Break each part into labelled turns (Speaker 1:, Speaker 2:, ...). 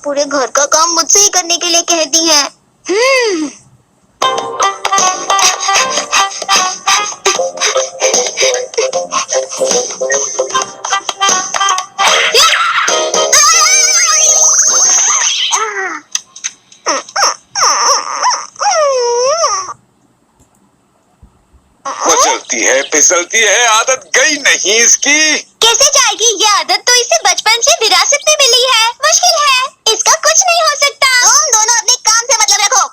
Speaker 1: पूरे घर का काम मुझसे ही करने के लिए कहती है।
Speaker 2: चलती है फिसलती है, आदत गई नहीं इसकी।
Speaker 1: कैसे जाएगी ये आदत? तो इसे बचपन से विरासत में मिली है। मुश्किल है, इसका कुछ नहीं हो सकता। तुम दोनों अपने काम से मतलब रखो।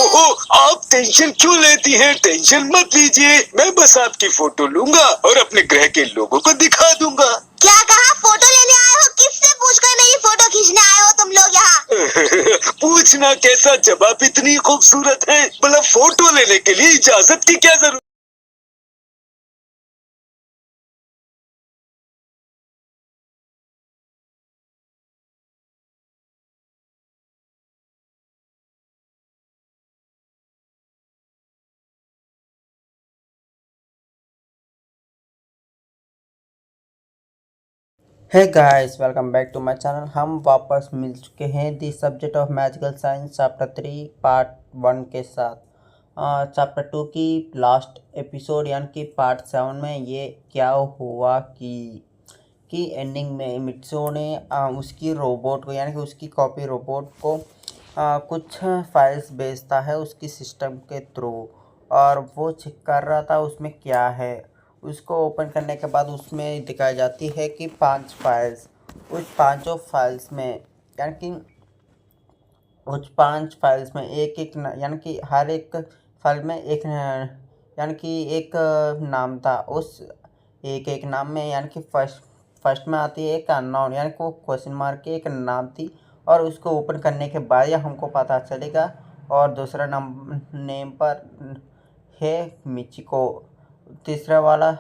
Speaker 2: ओहो, आप टेंशन क्यों लेती हैं? टेंशन मत लीजिए, मैं बस आपकी फोटो लूंगा और अपने ग्रह के लोगों को दिखा दूंगा।
Speaker 1: क्या कहा? फोटो लेने आए हो? किससे पूछकर मेरी फोटो खींचने आए हो तुम लोग यहाँ?
Speaker 2: पूछना कैसा, जवाब इतनी खूबसूरत है, मतलब फोटो लेने के लिए इजाजत की क्या जरूरत?
Speaker 3: Hey guys, welcome back to my channel. हम वापस मिल चुके हैं the subject of magical science chapter 3 part 1 के साथ। चैप्टर 2 की लास्ट एपिसोड यानी कि पार्ट 7 में ये क्या हुआ कि एंडिंग में मित्सुओ ने उसकी रोबोट को यानी कि उसकी कॉपी रोबोट को कुछ फाइल्स भेजता है उसकी सिस्टम के थ्रू, और वो चेक कर रहा था उसमें क्या है। उसको ओपन करने के बाद उसमें दिखाई जाती है कि 5 फाइल्स, उस पांचों फाइल्स में यानी कि उस 5 फाइल्स में एक एक यानी कि हर एक फाइल में एक यानी कि एक नाम था। उस एक एक नाम में यानी कि फर्स्ट में आती है एक अननोन यानी कि वो क्वेश्चन मार्क की एक नाम थी, और उसको ओपन करने के बाद यह हमको पता चलेगा। और दूसरा नेम पर है मिचिको, तीसरा वाला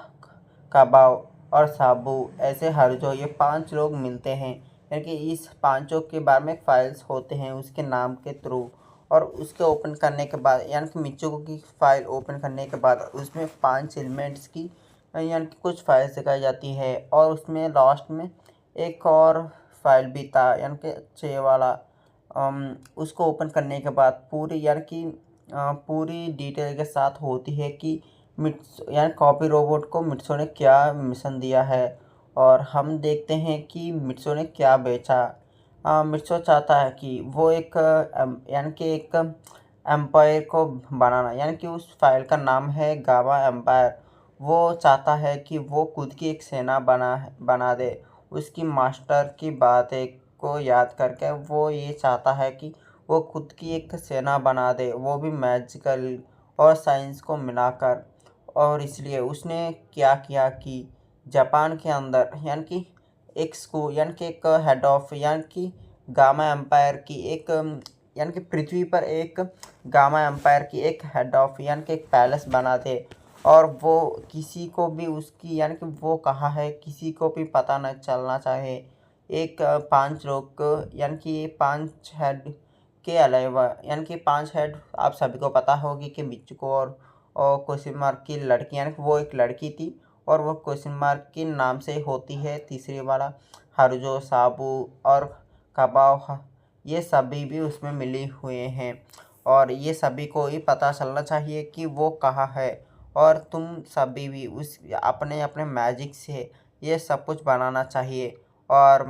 Speaker 3: कबाओ और साबू, ऐसे हर जो ये 5 लोग मिलते हैं यानी कि इस पांचों के बारे में फाइल्स होते हैं उसके नाम के थ्रू। और उसके ओपन करने के बाद यानी कि मिचिको की फाइल ओपन करने के बाद उसमें 5 एलिमेंट्स की यानी कि कुछ फाइल्स दिखाई जाती है, और उसमें लास्ट में एक और फाइल भी था यानी कि 6 वाला। उसको ओपन करने के बाद पूरी यानी कि पूरी डिटेल के साथ होती है कि यानी कॉपी रोबोट को मित्सुओ ने क्या मिशन दिया है, और हम देखते हैं कि मित्सुओ ने क्या बेचा। मित्सुओ चाहता है कि वो एक यानी कि एक एम्पायर को बनाना, यानी कि उस फाइल का नाम है गामा एम्पायर। वो चाहता है कि वो खुद की एक सेना बना दे। उसकी मास्टर की बातें को याद करके वो ये चाहता है कि वो खुद की एक सेना बना दे, वो भी मैजिकल और साइंस को मिलाकर। और इसलिए उसने क्या किया कि जापान के अंदर यानी कि एक स्कूल यानी कि एक हेड ऑफ यानी कि गामा एम्पायर की एक यानी कि पृथ्वी पर एक गामा एम्पायर की एक हेड ऑफ यानी कि एक पैलेस बना दे, और वो किसी को भी उसकी यानी कि वो कहा है किसी को भी पता न चलना चाहे। एक 5 लोग यानी कि 5 हेड के अलावा यानी कि 5 हेड आप सभी को पता होगी कि मिचुको और क्वेश्चन मार्क की लड़की यानी कि वो एक लड़की थी, और वो क्वेश्चन मार्क के नाम से होती है। तीसरी वाला हारुजो, साबू और कबाओ, ये सभी भी उसमें मिले हुए हैं, और ये सभी को ही पता चलना चाहिए कि वो कहाँ है। और तुम सभी भी उस अपने अपने मैजिक से ये सब कुछ बनाना चाहिए। और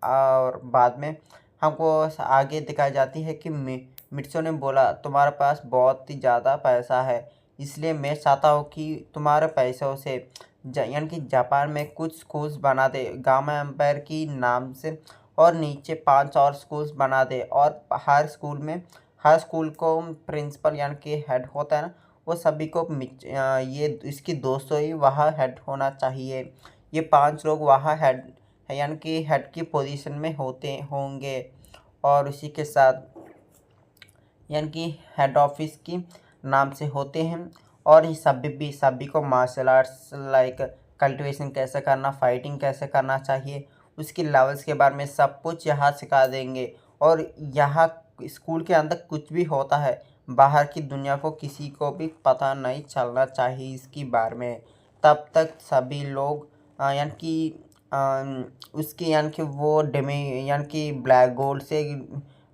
Speaker 3: और बाद में हमको आगे दिखाई जाती है कि मित्सुओ ने बोला तुम्हारे पास बहुत ही ज़्यादा पैसा है, इसलिए मैं चाहता हूँ कि तुम्हारे पैसों से यानी कि जापान में कुछ स्कूल्स बना दे गामा एम्पायर की नाम से, और नीचे 5 और स्कूल्स बना दे। और हर स्कूल को प्रिंसिपल यानी कि हेड होता है ना, वो सभी को ये इसकी 200 ही वहाँ हेड होना चाहिए। ये 5 लोग वहाँ हेड यानी कि हेड की पोजीशन में होंगे। और उसी के साथ यानी कि हेड ऑफिस की नाम से होते हैं। और ये सभी को मार्शल आर्ट्स लाइक कल्टीवेशन कैसे करना, फाइटिंग कैसे करना चाहिए, उसकी लेवल्स के बारे में सब कुछ यहाँ सिखा देंगे। और यहाँ स्कूल के अंदर कुछ भी होता है बाहर की दुनिया को किसी को भी पता नहीं चलना चाहिए इसकी बारे में। तब तक सभी लोग यानी कि उसकी यानी कि वो यानी कि ब्लैक गोल्ड से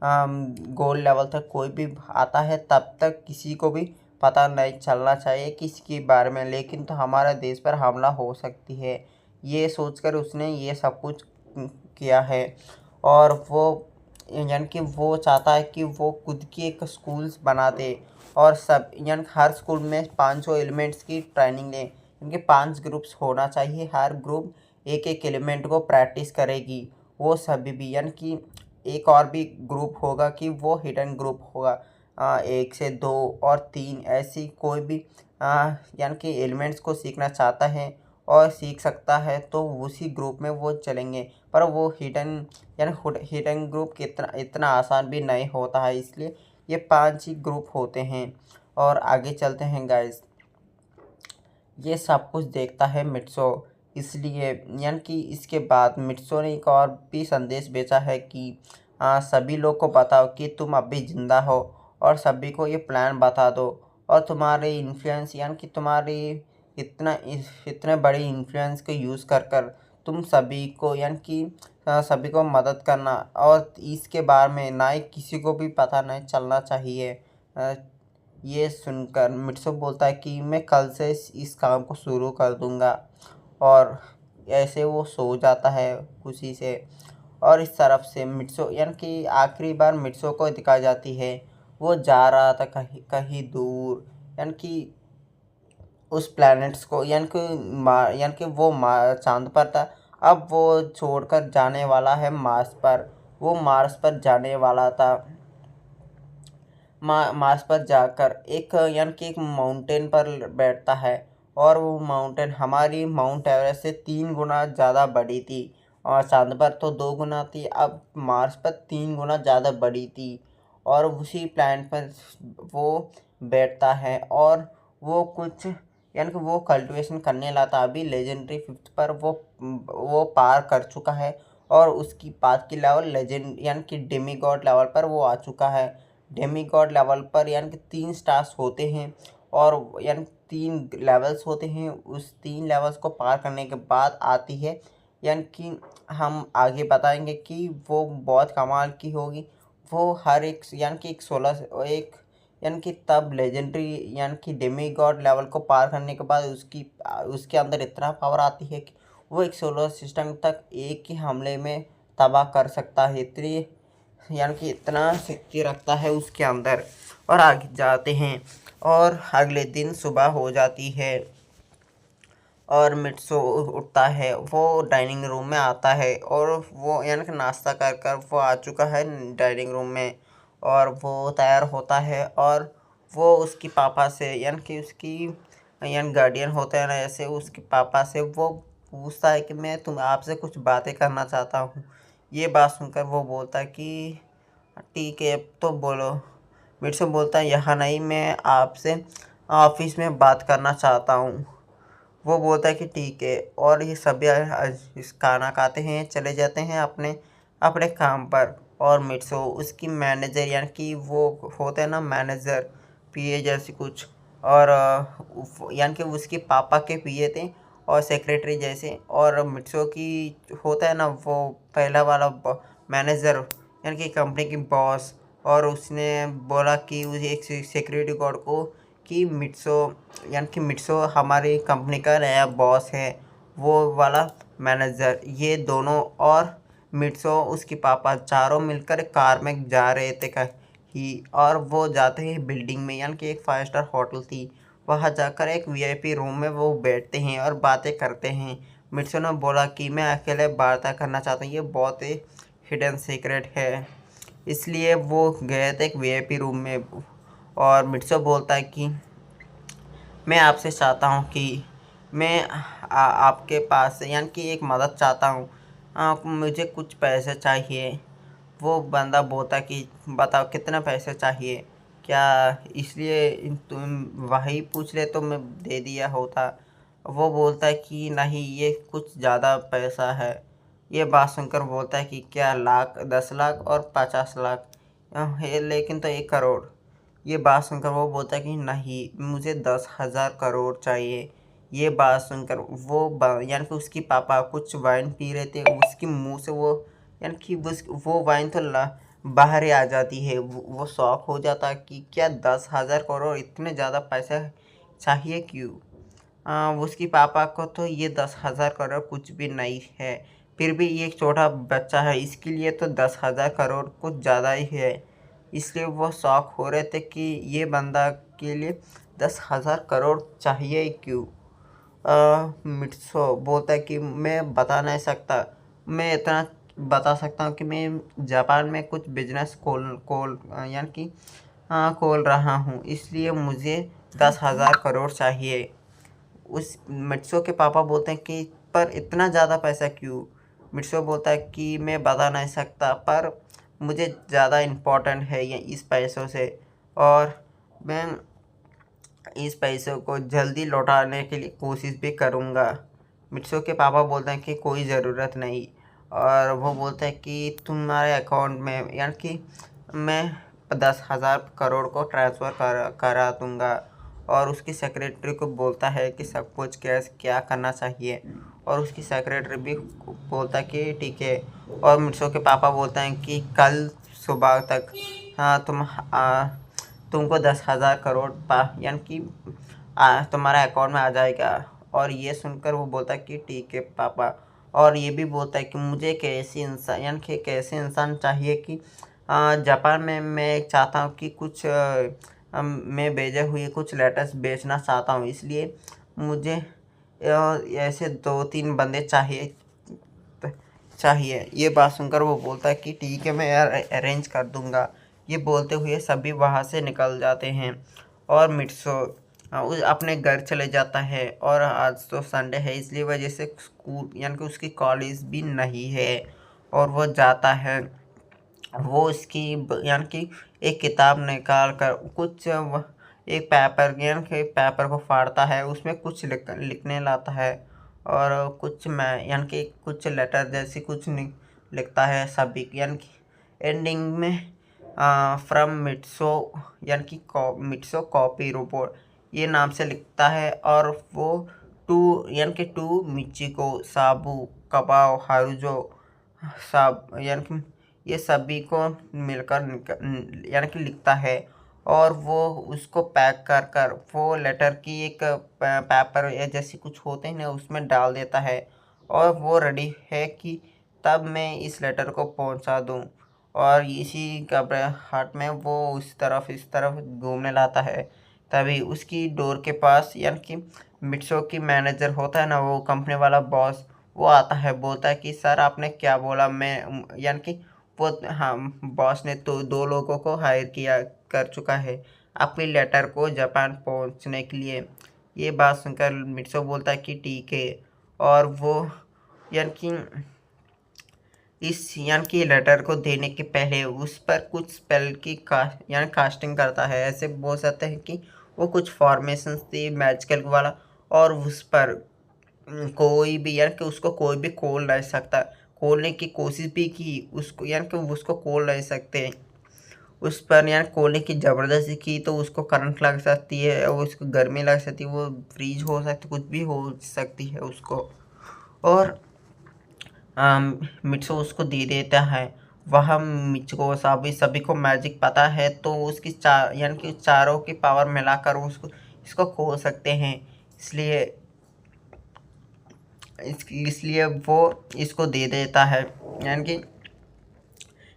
Speaker 3: गोल्ड लेवल तक कोई भी आता है तब तक किसी को भी पता नहीं चलना चाहिए किसके बारे में, लेकिन तो हमारे देश पर हमला हो सकती है, ये सोचकर उसने ये सब कुछ किया है। और वो यानी कि वो चाहता है कि वो खुद की एक स्कूल्स बना दे और सब यानी हर स्कूल में 500 एलिमेंट्स की ट्रेनिंग लें। इनके 5 ग्रुप्स होना चाहिए, हर ग्रुप एक एक एलिमेंट को प्रैक्टिस करेगी। वो सभी भी यानी कि एक और भी ग्रुप होगा कि वो हिडन ग्रुप होगा, 1 से 2 और 3 ऐसी कोई भी यानी कि एलिमेंट्स को सीखना चाहता है और सीख सकता है तो उसी ग्रुप में वो चलेंगे। पर वो हिडन ग्रुप इतना आसान भी नहीं होता है, इसलिए ये 5 ही ग्रुप होते हैं। और आगे चलते हैं गाइस। ये सब कुछ देखता है मित्सो, इसलिए यानी कि इसके बाद मित्सो ने एक और भी संदेश भेजा है कि सभी लोग को बताओ कि तुम अभी ज़िंदा हो और सभी को ये प्लान बता दो और तुम्हारे इन्फ्लुएंस यानी कि तुम्हारी इतने बड़े इन्फ्लुएंस को यूज़ कर कर तुम सभी को यानी कि सभी को मदद करना और इसके बारे में ना ही किसी को भी पता नहीं चलना चाहिए। ये सुनकर मित्सो बोलता है कि मैं कल से इस काम को शुरू कर दूंगा और ऐसे वो सो जाता है खुशी से। और इस तरफ से मित्सो यानी कि आखिरी बार मित्सो को दिखाई जाती है, वो जा रहा था कहीं कहीं दूर यानी कि उस प्लैनेट्स को यानी कि वो चांद पर था, अब वो छोड़कर जाने वाला है मार्स पर। वो मार्स पर जाने वाला था, मार्स पर जाकर एक यानी कि एक माउंटेन पर बैठता है और वो माउंटेन हमारी माउंट एवरेस्ट से 3 गुना ज़्यादा बड़ी थी और चांद पर तो 2 गुना थी, अब मार्स पर 3 गुना ज़्यादा बड़ी थी। और उसी प्लैनेट पर वो बैठता है और वो कुछ यानी कि वो कल्टीवेशन करने लगा। अभी लेजेंडरी 5th पर वो पार कर चुका है और उसकी पास की लेवल लेजेंड यानी कि डेमी गॉड लेवल पर वो आ चुका है। डेमी गॉड लेवल पर यानी कि 3 स्टार्स होते हैं और यानी 3 लेवल्स होते हैं, उस 3 लेवल्स को पार करने के बाद आती है यानी कि हम आगे बताएंगे कि वो बहुत कमाल की होगी। वो हर एक यानी कि एक यानी कि तब लेजेंडरी यानी कि डेमी गॉड लेवल को पार करने के बाद उसके अंदर इतना पावर आती है कि वो एक सोलर सिस्टम तक एक ही हमले में तबाह कर सकता है, इतनी यानी कि इतना शक्ति रखता है उसके अंदर। और आगे जाते हैं और अगले दिन सुबह हो जाती है और मित्सो उठता है, वो डाइनिंग रूम में आता है और वो यानी कि नाश्ता कर कर वो आ चुका है डाइनिंग रूम में और वो तैयार होता है और वो उसकी पापा से यानी कि उसकी यानी गार्डियन होते हैं ना, ऐसे उसके पापा से वो पूछता है कि मैं आपसे कुछ बातें करना चाहता हूँ। ये बात सुनकर वो बोलता है कि ठीक है तो बोलो। मित्सो बोलता है यहाँ नहीं, मैं आपसे ऑफिस में बात करना चाहता हूँ। वो बोलता है कि ठीक है और ये सभी इस खाना खाते हैं, चले जाते हैं अपने अपने काम पर। और मित्सो उसकी मैनेजर यानी कि वो होते हैं ना मैनेजर पीए जैसी कुछ, और यानी कि उसके पापा के पीए थे और सेक्रेटरी जैसे, और मित्सो की होता है ना वो पहला वाला मैनेजर यानी कि कंपनी की बॉस। और उसने बोला कि उसे एक सिक्योरिटी गार्ड को कि मित्सो हमारी कंपनी का नया बॉस है, वो वाला मैनेजर। ये दोनों और मित्सो उसके पापा चारों मिलकर कार में जा रहे थे कहीं, और वो जाते ही बिल्डिंग में यानी कि एक 5 स्टार होटल थी, वहाँ जाकर एक वीआईपी रूम में वो बैठते हैं और बातें करते हैं। मित्सो ने बोला कि मैं अकेले बातें करना चाहता हूँ, ये बहुत ही हिडन सीक्रेट है, इसलिए वो गए थे एक वीआईपी रूम में। और मित्सो बोलता है कि मैं आपसे चाहता हूँ कि मैं आपके पास से यानी कि एक मदद चाहता हूँ, मुझे कुछ पैसे चाहिए। वो बंदा बोलता कि बताओ कितना पैसे चाहिए, क्या इसलिए तुम वही पूछ ले तो मैं दे दिया होता। वो बोलता है कि नहीं, ये कुछ ज़्यादा पैसा है। ये बात सुनकर बोलता है कि क्या लाख, 10 लाख और 50 लाख है, लेकिन तो 1 करोड़। ये बात सुनकर वो बोलता है कि नहीं, मुझे 10,000 करोड़ चाहिए। ये बात सुनकर यानी कि उसकी पापा कुछ वाइन पी रहे थे, उसके मुंह से वो यानी कि वो वाइन तो बाहर ही आ जाती है। वो शौक हो जाता है कि क्या 10,000 करोड़, इतने ज़्यादा पैसा चाहिए क्यों? उसकी पापा को तो ये 10,000 करोड़ कुछ भी नहीं है, फिर भी ये एक छोटा बच्चा है, इसके लिए तो 10,000 करोड़ कुछ ज़्यादा ही है। इसलिए वो शौक हो रहे थे कि ये बंदा के लिए 10,000 करोड़ चाहिए ही क्यों। मित्सो बोलता है कि मैं बता नहीं सकता, मैं इतना बता सकता हूँ कि मैं जापान में कुछ बिजनेस यानी कि खोल रहा हूँ, इसलिए मुझे 10,000 करोड़ चाहिए। उस मित्सो के पापा बोलते हैं कि पर इतना ज़्यादा पैसा क्यों? मित्सो बोलता है कि मैं बता नहीं सकता, पर मुझे ज़्यादा इम्पोर्टेंट है ये इस पैसों से, और मैं इस पैसों को जल्दी लौटाने के लिए कोशिश भी करूँगा। मित्सो के पापा बोलते हैं कि कोई ज़रूरत नहीं, और वो बोलते हैं कि तुम्हारे अकाउंट में यानी कि मैं 10,000 करोड़ को ट्रांसफ़र करा दूँगा। और उसकी सेक्रेटरी को बोलता है कि सब कुछ क्या करना चाहिए, और उसकी सेक्रेटरी भी बोलता है कि ठीक है। और मित्सो के पापा बोलते हैं कि कल सुबह तक तुमको 10,000 करोड़ यानी कि तुम्हारे अकाउंट में आ जाएगा। और ये सुनकर वो बोलता है कि ठीक है पापा। और ये भी बोलता है कि मुझे कैसी इंसान यानी कि कैसे इंसान चाहिए कि जापान में मैं चाहता हूँ कि कुछ मैं भेजे हुए कुछ लेटर्स बेचना चाहता हूँ, इसलिए मुझे ऐसे 2-3 बंदे चाहिए। ये बात सुनकर वो बोलता है कि ठीक है मैं अरेंज कर दूंगा। ये बोलते हुए सभी वहाँ से निकल जाते हैं, और मित्सो अपने घर चले जाता है। और आज तो संडे है, इसलिए वजह से स्कूल यानी कि उसकी कॉलेज भी नहीं है, और वो जाता है। वो उसकी यानी कि एक किताब निकाल कर एक पेपर यानी कि पेपर को फाड़ता है, उसमें कुछ लिखने लाता है, और कुछ यानी कि कुछ लेटर जैसी कुछ लिखता है सभी यानी कि एंडिंग में फ्रॉम मित्सो यानी कि मित्सो कॉपी रोबोट ये नाम से लिखता है। और वो यानी कि टू मिचिको साबू कबाओ हारुजो यानी कि ये सभी को मिलकर यानी कि लिखता है, और वो उसको पैक कर वो लेटर की एक पेपर या जैसी कुछ होते हैं ना उसमें डाल देता है, और वो रेडी है कि तब मैं इस लेटर को पहुंचा दूं। और इसी घबराहट में वो इस तरफ घूमने लाता है, तभी उसकी डोर के पास यानी कि मित्सो की मैनेजर होता है ना, वो कंपनी वाला बॉस, वो आता है। बोलता है कि सर आपने क्या बोला? मैं यानी कि वो हाँ बॉस ने तो 2 लोगों को हायर कर चुका है आपके लेटर को जापान पहुंचने के लिए। ये बात सुनकर मित्सो बोलता है कि ठीक है, और वो यानी कि यानी कि लेटर को देने के पहले उस पर कुछ स्पेल की यानी कास्टिंग करता है। ऐसे बोल सकते हैं कि वो कुछ फॉर्मेशंस थी मैजिकल वाला, और उस पर कोई भी यानी कि उसको कोई भी खोल नहीं सकता। खोलने की कोशिश भी की उसको यानी कि उसको खोल नहीं सकते। उस पर यानी खोलने की ज़बरदस्ती की तो उसको करंट लग सकती है, और उसको गर्मी लग सकती है, वो फ्रीज हो सकती, कुछ भी हो सकती है उसको। और मित्सो उसको दे देता है। वह मिचिको सभी को मैजिक पता है, तो उसकी यानी कि चारों की पावर मिलाकर इसको खो सकते हैं। इसलिए वो इसको दे देता है। यानी कि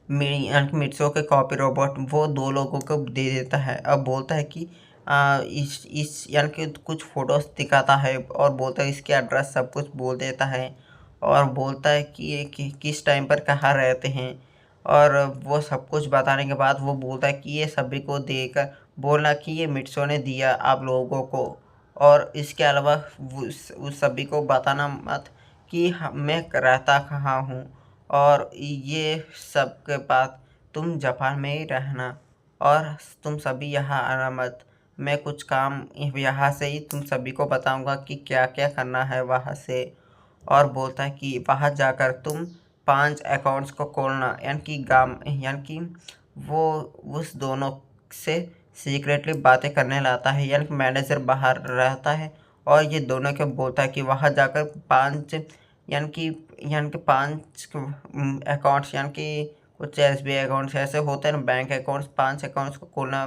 Speaker 3: मित्सो के कॉपी रोबोट वो 2 लोगों को दे देता है। अब बोलता है कि इस यानी कि कुछ फोटोज दिखाता है, और बोलता है इसके एड्रेस सब कुछ बोल देता है, और बोलता है कि ये किस टाइम पर कहाँ रहते हैं। और वो सब कुछ बताने के बाद वो बोलता है कि ये सभी को देकर बोलना कि ये मित्सो ने दिया आप लोगों को, और इसके अलावा उस सभी को बताना मत कि मैं रहता कहाँ हूँ, और ये सब के बाद तुम जापान में ही रहना, और तुम सभी यहाँ आना मत। मैं कुछ काम यहाँ से ही तुम सभी को बताऊंगा कि क्या क्या करना है वहाँ से। और बोलता है कि वहाँ जाकर तुम 5 अकाउंट्स को खोलना, यानी कि वो उस दोनों से सीक्रेटली बातें करने लाता है। यानी कि मैनेजर बाहर रहता है, और ये दोनों को बोलता है कि वहाँ जाकर 5 यानी कि 5 अकाउंट्स यानी कि कुछ SBI अकाउंट्स ऐसे होते हैं ना, बैंक अकाउंट्स, 5 अकाउंट्स को खोलना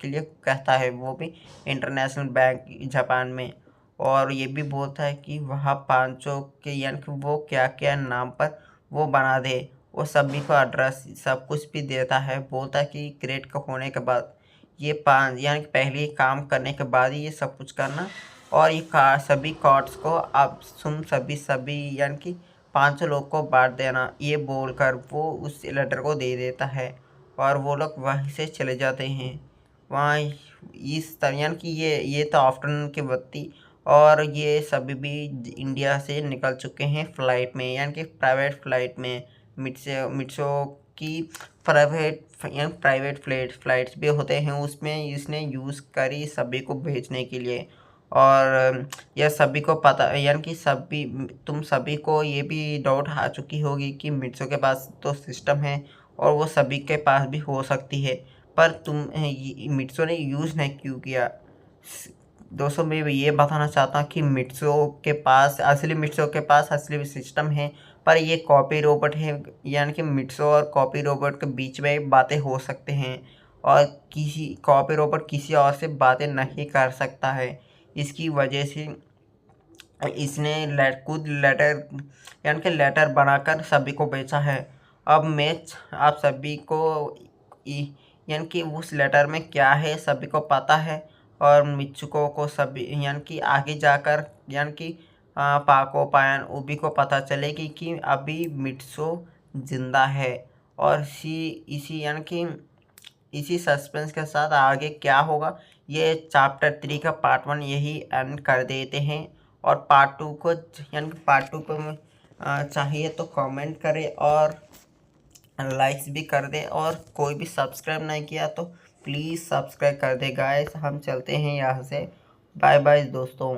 Speaker 3: के लिए कहता है, वो भी इंटरनेशनल बैंक जापान में। और ये भी बोलता है कि वहाँ 5 के यानी कि वो क्या क्या नाम पर वो बना दे, वो सभी को एड्रेस सब कुछ भी देता है। बोलता है कि क्रिएट का होने के बाद ये 5 यानी कि पहले काम करने के बाद ही ये सब कुछ करना, और ये सभी कार्ड्स को आप सभी यानी कि 5 लोग को बांट देना, ये बोलकर वो उस लेटर को दे देता है और वो लोग वहीं से चले जाते हैं। वहाँ इस तरह यानी कि ये तो आफ्टरनून के वक्त थी, और ये सभी भी इंडिया से निकल चुके हैं फ़्लाइट में, यानी कि प्राइवेट फ़्लाइट में। मिट्सो की प्राइवेट फ़्लाइट्स भी होते हैं, उसमें इसने यूज़ करी सभी को भेजने के लिए। और यह सभी को पता यानी कि तुम सभी को ये भी डाउट आ चुकी होगी कि मिट्सो के पास तो सिस्टम है और वो सभी के पास भी हो सकती है, पर मिट्सो ने यूज़ नहीं क्यों किया। दोस्तों मैं ये बताना चाहता हूँ कि मिट्सो के पास असली सिस्टम है, पर ये कॉपी रोबोट है, यानी कि मिट्सो और कॉपी रोबोट के बीच में बातें हो सकते हैं, और किसी कॉपी रोबोट किसी और से बातें नहीं कर सकता है। इसकी वजह से इसने खुद लेटर बनाकर सभी को भेजा है। अब मैं आप सभी को यानी कि उस लेटर में क्या है सभी को पता है, और मित्सुको को सभी यानी कि आगे जाकर यानी कि पाको पायन उबी को पता चलेगी कि अभी मिट्सो जिंदा है। और इसी यानी कि इसी सस्पेंस के साथ आगे क्या होगा, ये चैप्टर 3 का पार्ट 1 यही एंड कर देते हैं। और पार्ट 2 को यानी कि पार्ट 2 को चाहिए तो कमेंट करें और लाइक्स भी कर दे, और कोई भी सब्सक्राइब नहीं किया तो प्लीज़ सब्सक्राइब कर दे गाइस। हम चलते हैं यहाँ से, बाय बाय दोस्तों।